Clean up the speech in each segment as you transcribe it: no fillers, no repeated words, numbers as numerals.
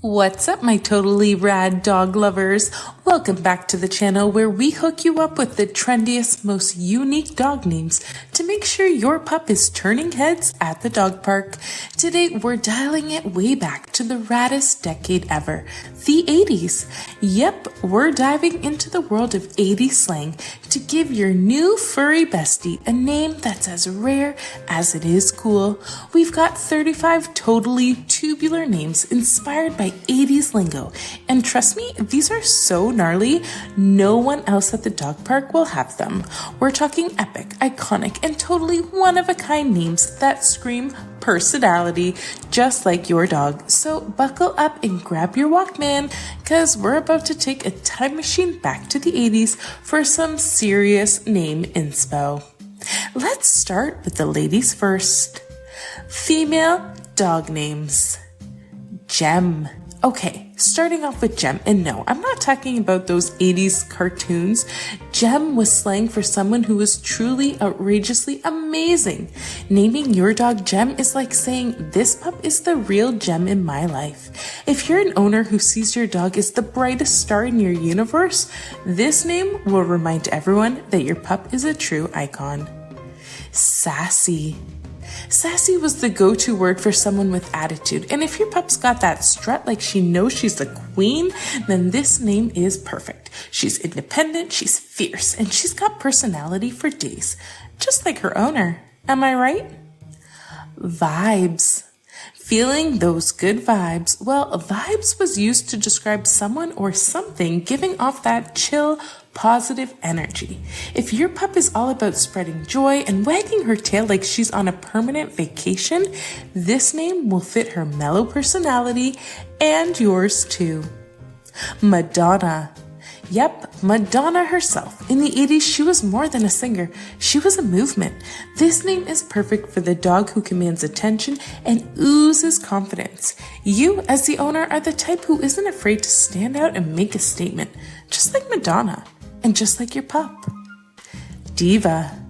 What's up, my totally rad dog lovers? Welcome back to the channel where we hook you up with the trendiest, most unique dog names to make sure your pup is turning heads at the dog park. Today, we're dialing it way back to the raddest decade ever, the 80s. Yep, we're diving into the world of 80s slang to give your new furry bestie a name that's as rare as it is cool. We've got 35 totally tubular names inspired by 80s lingo, and trust me, these are so gnarly, no one else at the dog park will have them. We're talking epic, iconic, and totally one-of-a-kind names that scream personality, just like your dog. So buckle up and grab your Walkman, cause we're about to take a time machine back to the 80s for some serious name inspo. Let's start with the ladies first. Female dog names. Gem. Okay, starting off with Gem, and no, I'm not talking about those 80s cartoons. Gem was slang for someone who was truly outrageously amazing. Naming your dog Gem is like saying, this pup is the real gem in my life. If you're an owner who sees your dog as the brightest star in your universe, this name will remind everyone that your pup is a true icon. Sassy. Sassy was the go-to word for someone with attitude, and if your pup's got that strut like she knows she's the queen, then this name is perfect. She's independent, she's fierce, and she's got personality for days, just like her owner. Am I right? Vibes. Feeling those good vibes. Well, vibes was used to describe someone or something giving off that chill, positive energy. If your pup is all about spreading joy and wagging her tail like she's on a permanent vacation, this name will fit her mellow personality and yours too. Madonna. Yep, Madonna herself. In the 80s, she was more than a singer. She was a movement. This name is perfect for the dog who commands attention and oozes confidence. You, as the owner, are the type who isn't afraid to stand out and make a statement, just like Madonna, and just like your pup. Diva.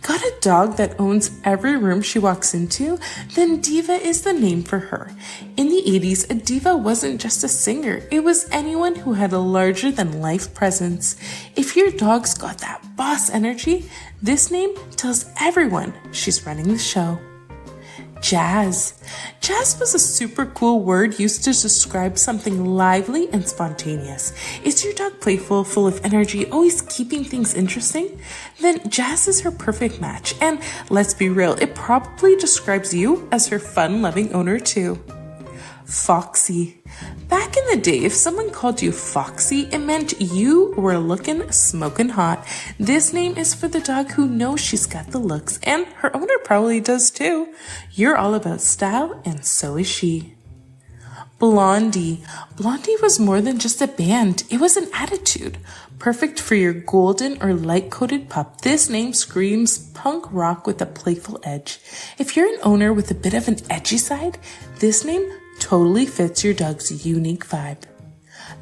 Got a dog that owns every room she walks into? Then diva is the name for her. In the 80s, a diva wasn't just a singer. It was anyone who had a larger-than-life presence. If your dog's got that boss energy, this name tells everyone she's running the show. Jazz. Jazz was a super cool word used to describe something lively and spontaneous. Is your dog playful, full of energy, always keeping things interesting? Then Jazz is her perfect match. And let's be real, it probably describes you as her fun-loving owner too. Foxy. Back in the day, if someone called you Foxy, it meant you were looking smoking hot. This name is for the dog who knows she's got the looks, and her owner probably does too. You're all about style, and so is she. Blondie. Blondie was more than just a band. It was an attitude. Perfect for your golden or light-coated pup, this name screams punk rock with a playful edge. If you're an owner with a bit of an edgy side, this name totally fits your dog's unique vibe.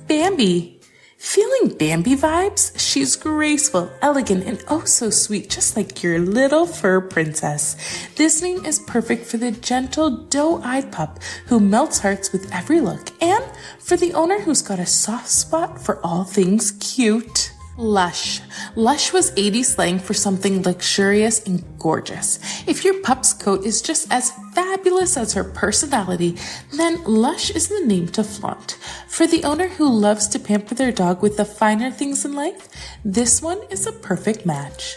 Bambi. Feeling Bambi vibes? She's graceful, elegant, and oh so sweet, just like your little fur princess. This name is perfect for the gentle, doe-eyed pup who melts hearts with every look, and for the owner who's got a soft spot for all things cute. Lush. Lush was 80s slang for something luxurious and gorgeous. If your pup's coat is just as fabulous as her personality, then Lush is the name to flaunt. For the owner who loves to pamper their dog with the finer things in life, this one is a perfect match.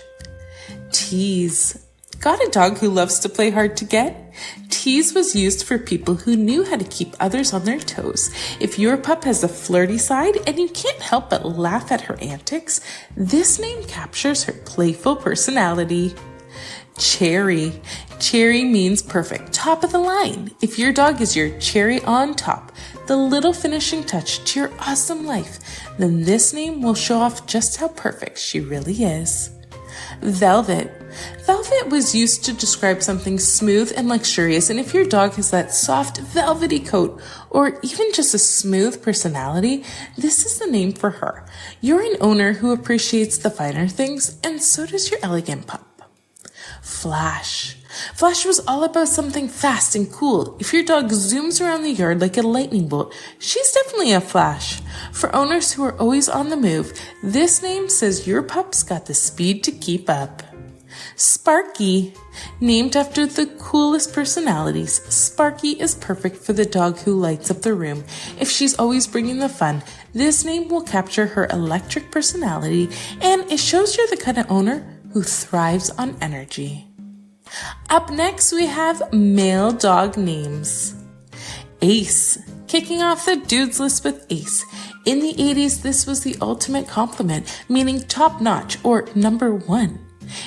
Tease. Got a dog who loves to play hard to get? Tease was used for people who knew how to keep others on their toes. If your pup has a flirty side and you can't help but laugh at her antics, this name captures her playful personality. Cherry. Cherry means perfect, top of the line. If your dog is your cherry on top, the little finishing touch to your awesome life, then this name will show off just how perfect she really is. Velvet. Velvet was used to describe something smooth and luxurious, and if your dog has that soft, velvety coat, or even just a smooth personality, this is the name for her. You're an owner who appreciates the finer things, and so does your elegant pup. Flash. Flash was all about something fast and cool. If your dog zooms around the yard like a lightning bolt, she's definitely a Flash. For owners who are always on the move, this name says your pup's got the speed to keep up. Sparky. Named after the coolest personalities, Sparky is perfect for the dog who lights up the room. If she's always bringing the fun, this name will capture her electric personality, and it shows you're the kind of owner who thrives on energy. Up next, we have male dog names. Ace. Kicking off the dudes list with Ace. In the 80s, this was the ultimate compliment, meaning top notch or number one.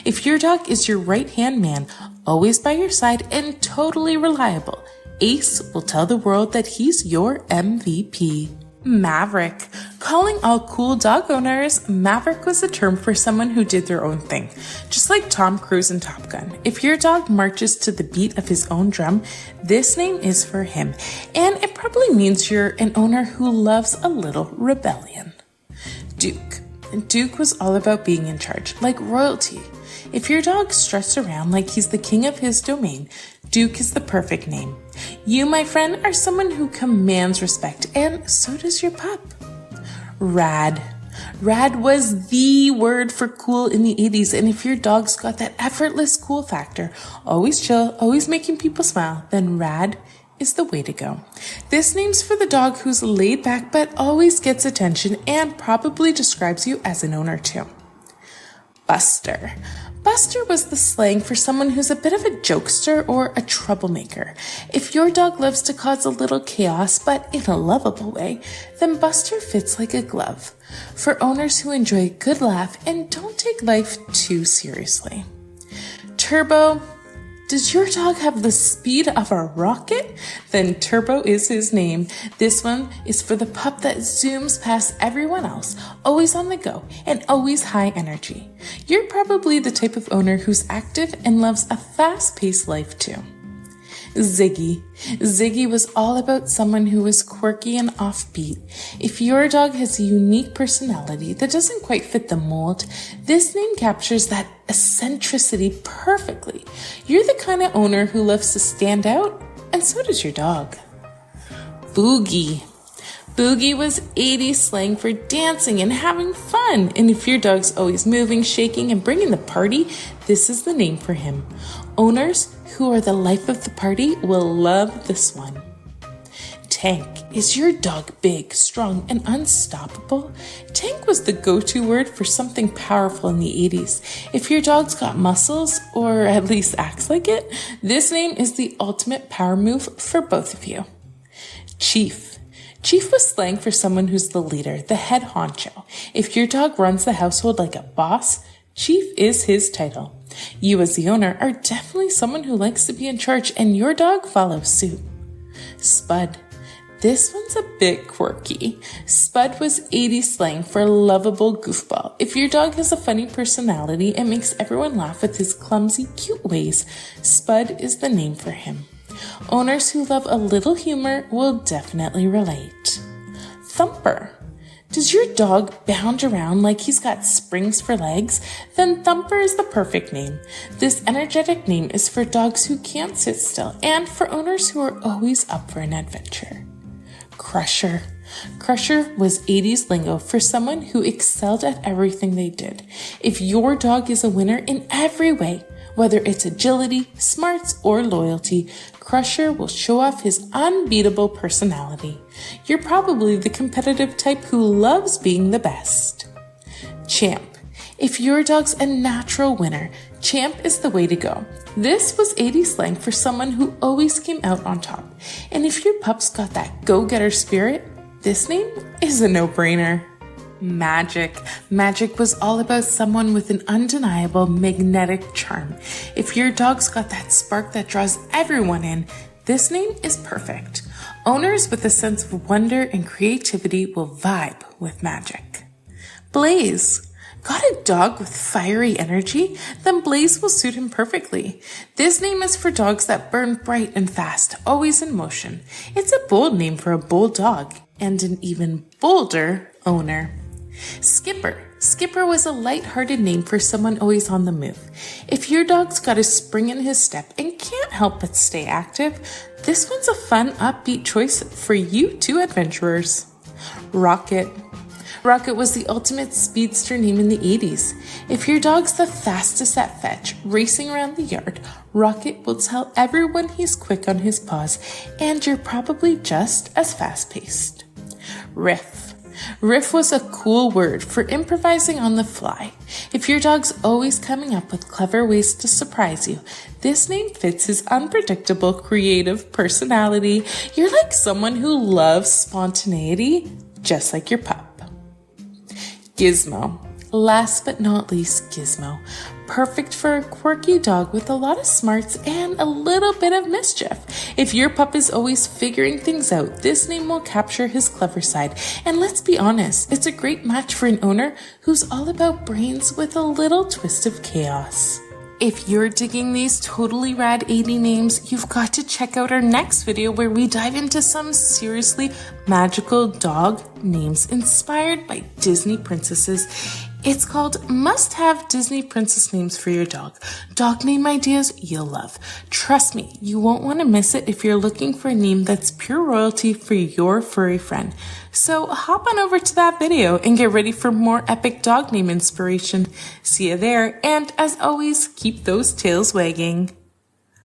If your dog is your right-hand man, always by your side and totally reliable, Ace will tell the world that he's your MVP. Maverick. Calling all cool dog owners, Maverick was a term for someone who did their own thing. Just like Tom Cruise in Top Gun. If your dog marches to the beat of his own drum, this name is for him. And it probably means you're an owner who loves a little rebellion. Duke. Duke was all about being in charge, like royalty. If your dog struts around like he's the king of his domain, Duke is the perfect name. You, my friend, are someone who commands respect, and so does your pup. Rad. Rad was the word for cool in the 80s, and if your dog's got that effortless cool factor, always chill, always making people smile, then rad is the way to go. This name's for the dog who's laid back but always gets attention and probably describes you as an owner too. Buster. Buster was the slang for someone who's a bit of a jokester or a troublemaker. If your dog loves to cause a little chaos, but in a lovable way, then Buster fits like a glove. For owners who enjoy a good laugh and don't take life too seriously. Turbo. Does your dog have the speed of a rocket? Then Turbo is his name. This one is for the pup that zooms past everyone else, always on the go, and always high energy. You're probably the type of owner who's active and loves a fast-paced life too. Ziggy. Ziggy was all about someone who was quirky and offbeat. If your dog has a unique personality that doesn't quite fit the mold, this name captures that eccentricity perfectly. You're the kind of owner who loves to stand out, and so does your dog. Boogie. Boogie was 80s slang for dancing and having fun. And if your dog's always moving, shaking, and bringing the party, this is the name for him. Owners who are the life of the party will love this one. Tank. Is your dog big, strong, and unstoppable? Tank was the go-to word for something powerful in the 80s. If your dog's got muscles, or at least acts like it, this name is the ultimate power move for both of you. Chief. Chief was slang for someone who's the leader, the head honcho. If your dog runs the household like a boss, Chief is his title. You as the owner are definitely someone who likes to be in charge, and your dog follows suit. Spud. This one's a bit quirky. Spud was 80s slang for lovable goofball. If your dog has a funny personality and makes everyone laugh with his clumsy, cute ways, Spud is the name for him. Owners who love a little humor will definitely relate. Thumper. Does your dog bound around like he's got springs for legs? Then Thumper is the perfect name. This energetic name is for dogs who can't sit still and for owners who are always up for an adventure. Crusher. Crusher was 80s lingo for someone who excelled at everything they did. If your dog is a winner in every way, whether it's agility, smarts, or loyalty, Crusher will show off his unbeatable personality. You're probably the competitive type who loves being the best. Champ. If your dog's a natural winner, Champ is the way to go. This was 80s slang for someone who always came out on top. And if your pup's got that go-getter spirit, this name is a no-brainer. Magic. Magic was all about someone with an undeniable magnetic charm. If your dog's got that spark that draws everyone in, this name is perfect. Owners with a sense of wonder and creativity will vibe with Magic. Blaze. Got a dog with fiery energy? Then Blaze will suit him perfectly. This name is for dogs that burn bright and fast, always in motion. It's a bold name for a bold dog and an even bolder owner. Skipper. Skipper was a light-hearted name for someone always on the move. If your dog's got a spring in his step and can't help but stay active, this one's a fun, upbeat choice for you two adventurers. Rocket. Rocket was the ultimate speedster name in the 80s. If your dog's the fastest at fetch, racing around the yard, Rocket will tell everyone he's quick on his paws, and you're probably just as fast-paced. Riff. Riff was a cool word for improvising on the fly. If your dog's always coming up with clever ways to surprise you, this name fits his unpredictable, creative personality. You're like someone who loves spontaneity, just like your pup. Gizmo. Last but not least, Gizmo. Perfect for a quirky dog with a lot of smarts and a little bit of mischief. If your pup is always figuring things out, this name will capture his clever side. And let's be honest, it's a great match for an owner who's all about brains with a little twist of chaos. If you're digging these totally rad 80 names, you've got to check out our next video where we dive into some seriously magical dog names inspired by Disney princesses. It's called Must Have Disney Princess Names for Your Dog. Dog name ideas you'll love. Trust me, you won't want to miss it if you're looking for a name that's pure royalty for your furry friend. So hop on over to that video and get ready for more epic dog name inspiration. See you there, and as always, keep those tails wagging.